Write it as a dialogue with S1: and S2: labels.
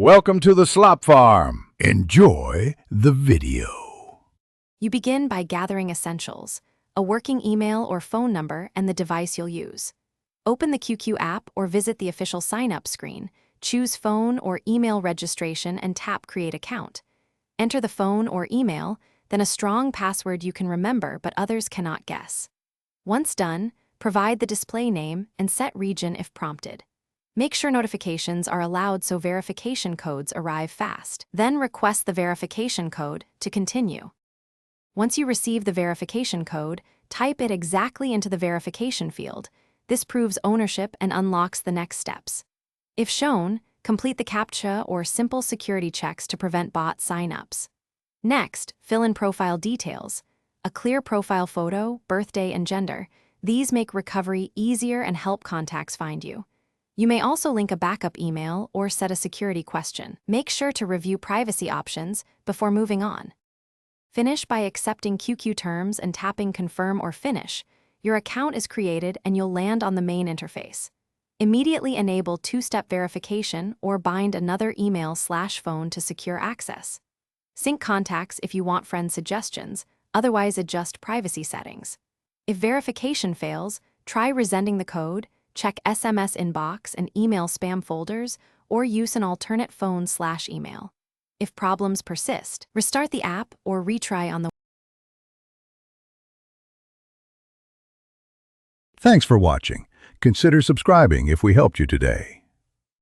S1: Welcome to the Slop Farm. Enjoy the video.
S2: You begin by gathering essentials, a working email or phone number, and the device you'll use. Open the QQ app or visit the official sign-up screen. Choose phone or email registration and tap Create Account. Enter the phone or email, then a strong password you can remember but others cannot guess. Once done, provide the display name and set region if prompted. Make sure notifications are allowed so verification codes arrive fast. Then request the verification code to continue. Once you receive the verification code, type it exactly into the verification field. This proves ownership and unlocks the next steps. If shown, complete the CAPTCHA or simple security checks to prevent bot sign-ups. Next, fill in profile details. A clear profile photo, birthday, and gender. These make recovery easier and help contacts find you. You may also link a backup email or set a security question. Make sure to review privacy options before moving on. Finish by accepting QQ terms and tapping Confirm or Finish. Your account is created and you'll land on the main interface. Immediately enable two-step verification or bind another email/phone to secure access. Sync contacts if you want friend suggestions, otherwise adjust privacy settings. If verification fails, try resending the code, check SMS inbox and email spam folders, or use an alternate phone/email. If problems persist, restart the app or retry on the
S1: Thanks for watching. Consider subscribing if we helped you today.